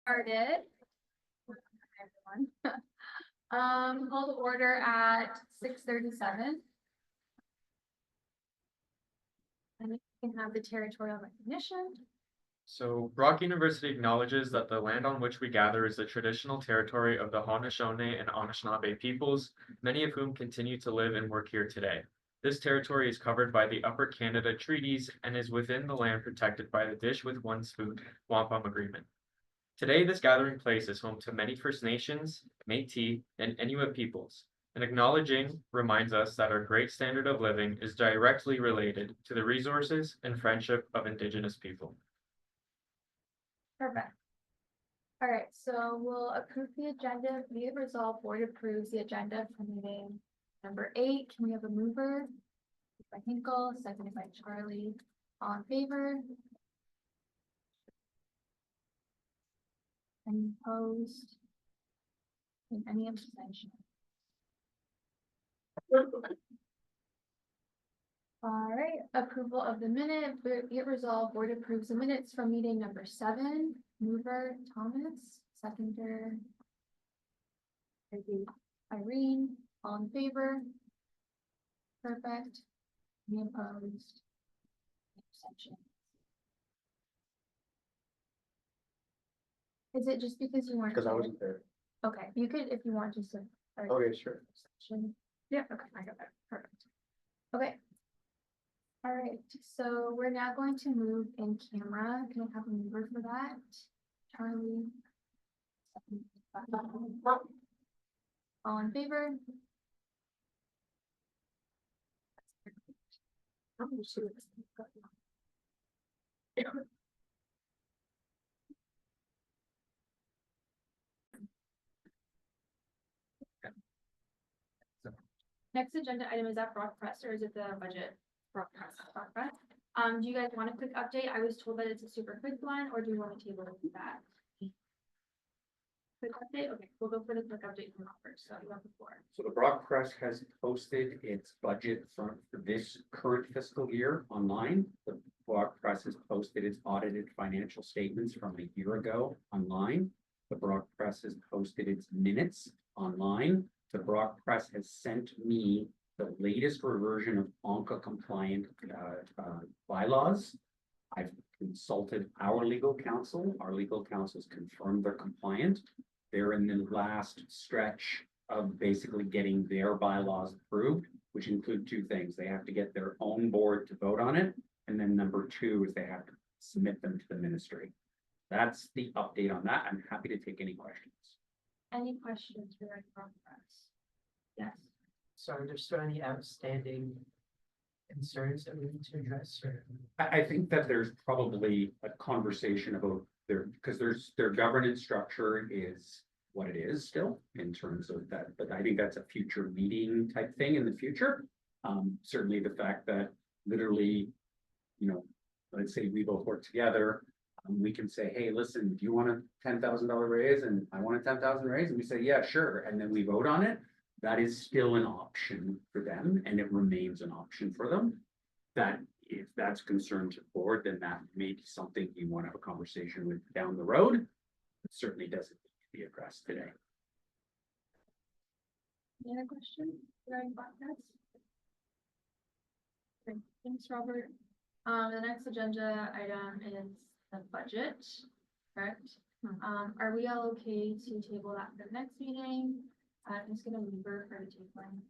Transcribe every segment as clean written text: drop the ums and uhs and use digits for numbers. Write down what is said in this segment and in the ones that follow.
Started. Everyone. Call to order at 6:37. And we can have the territorial recognition. So Brock University acknowledges that the land on which we gather is the traditional territory of the Haudenosaunee and Anishinaabe peoples, many of whom continue to live and work here today. This territory is covered by the Upper Canada Treaties and is within the land protected by the Dish with One Spoon Wampum Agreement. Today, this gathering place is home to many First Nations, Métis, and Inuit peoples. And acknowledging reminds us that our great standard of living is directly related to the resources and friendship of Indigenous people. Perfect. All right, so we'll approve the agenda. Be it resolved, board approves the agenda for meeting number 8. Can we have a mover? By Hinkle, seconded by Charlie. All in favor? Any opposed? And any abstention? All right, approval of the minute. Be it resolved, board approves the minutes from meeting number 7. Mover Thomas, seconder Irene. All in favor? Perfect. Any opposed? Abstention. Is it just because you weren't? Because I wasn't there. Okay, you could, if you want, just to. Okay, sure. Yeah, okay, I got that. Perfect. Okay. All right, so we're now going to move in camera. Can I have a mover for that? Charlie. All in favor? Next agenda item is that Brock Press, or is it the budget? Brock Press. Do you guys want a quick update? I was told that it's a super quick one, or do you want to table that? Quick update? Okay, we'll go for the quick update from Brock first. So you have the floor. So the Brock Press has posted its budget for this current fiscal year online. The Brock Press has posted its audited financial statements from a year ago online. The Brock Press has posted its minutes online. The Brock Press has sent me the latest reversion of ONCA compliant bylaws. I've consulted our legal counsel. Our legal counsel has confirmed they're compliant. They're in the last stretch of basically getting their bylaws approved, which include 2 things. They have to get their own board to vote on it. And then number 2 is they have to submit them to the ministry. That's the update on that. I'm happy to take any questions. Any questions regarding Brock Press? Yes. So are there still any outstanding concerns that we need to address, or? I think that there's probably a conversation about because their governance structure is what it is still in terms of that, but I think that's a future meeting type thing in the future. Certainly the fact that literally, you know, let's say we both work together, we can say, hey, listen, do you want a $10,000 raise? And I want a 10,000 raise. And we say, yeah, sure. And then we vote on it. That is still an option for them, and it remains an option for them. That if that's concern to the board, then that may be something you want to have a conversation with down the road. It certainly doesn't need to be addressed today. Any other questions regarding Brock Press? Okay, thanks, Robert. The next agenda item is the budget, correct? Are we all okay to table that for the next meeting? I'm just gonna leave her for the tabling.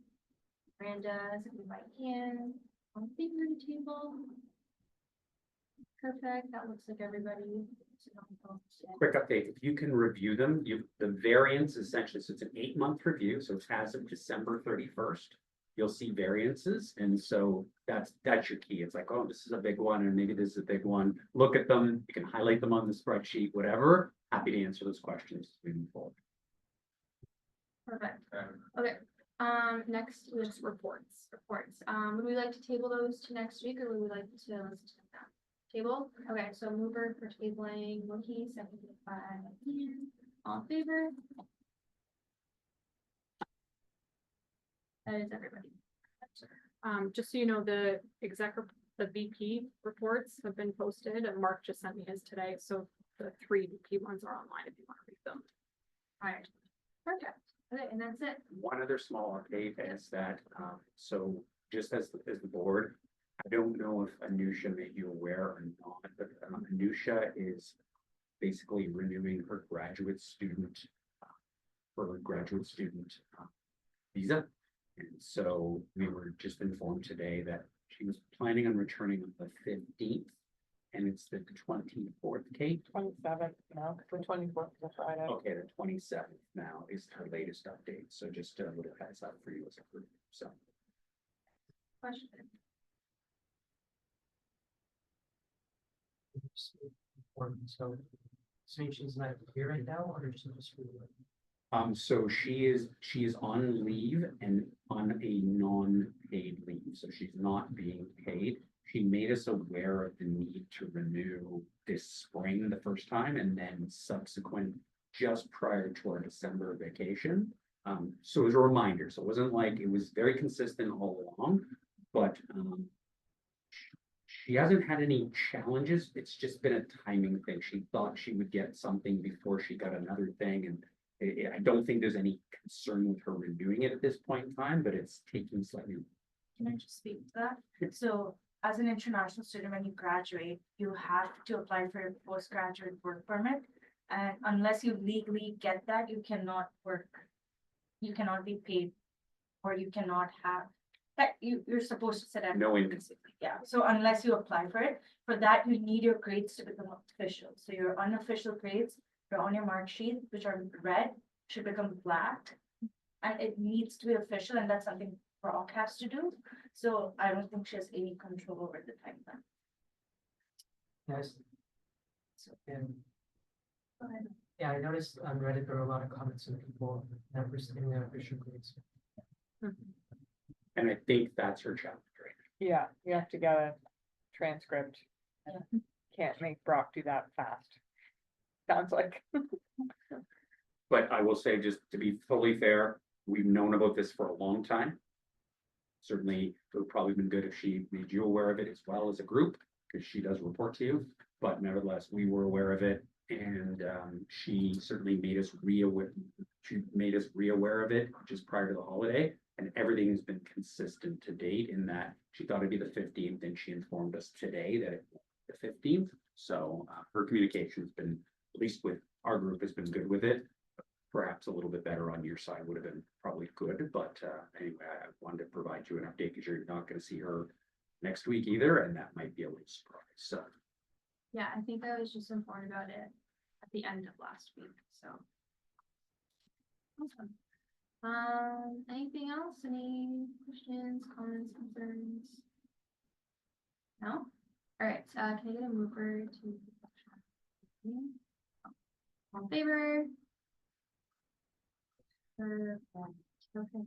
Miranda, seconded by Ian, on favor to table. Perfect, that looks like everybody. Quick update, if you can review them, the variance essentially, so it's an 8-month review, so it's as of December 31st. You'll see variances, and so that's your key. It's like, oh, this is a big one, and maybe this is a big one. Look at them, you can highlight them on the spreadsheet, whatever. Happy to answer those questions as we move forward. Perfect. Okay. Next is reports. Would we like to table those to next week, or would we like to listen to them now? Table? Okay, so mover for tabling, Wookie, seconded by Ian. All in favor? That is everybody. Just so you know, the VP reports have been posted, and Mark just sent me his today, so the three BP ones are online if you want to read them. Alright, perfect. Okay, and that's it. One other small update is that, so just as the board, I don't know if Anusha made you aware or not, but Anusha is basically renewing her graduate student visa. And so we were just informed today that she was planning on returning on the 15th, and it's the 24th, Kate? 27th now, the 24th is a Friday. Okay, the 27th now is her latest update, so just a little heads up for you as a group, so. Question. So she's not here right now, or she's just. So she is on leave and on a non-paid leave, so she's not being paid. She made us aware of the need to renew this spring the first time, and then subsequent just prior to our December vacation. So it was a reminder, so it wasn't like, it was very consistent all along, but she hasn't had any challenges. It's just been a timing thing. She thought she would get something before she got another thing, and I don't think there's any concern with her renewing it at this point in time, but it's taking slightly. Can I just speak to that? So as an international student, when you graduate, you have to apply for a postgraduate work permit. And unless you legally get that, you cannot work. You cannot be paid, or you cannot have, that you're supposed to sit at. No income. Yeah, so unless you apply for it, for that, you need your grades to become official. So your unofficial grades, they're on your mark sheet, which are red, should become black. And it needs to be official, and that's something Brock has to do. So I don't think she has any control over the timeline. Yes. So, and Go ahead. yeah, I noticed on Reddit, there were a lot of comments from people never receiving their official grades. And I think that's her challenge, right? Yeah, you have to get a transcript. Can't make Brock do that fast. Sounds like. But I will say, just to be fully fair, we've known about this for a long time. Certainly, it would probably been good if she made you aware of it as well as a group, because she does report to you. But nevertheless, we were aware of it, and she certainly made us re-aware. She made us re-aware of it just prior to the holiday, and everything has been consistent to date in that she thought it'd be the 15th, and she informed us today that it's the 15th. So her communication has been, at least with our group, has been good with it. Perhaps a little bit better on your side would have been probably good, but anyway, I wanted to provide you an update because you're not going to see her next week either, and that might be a little surprise. So Yeah, I think I was just informed about it at the end of last week, so. Awesome. Anything else? Any questions, comments, concerns? No? Alright, can I get a mover to? All in favor? Okay.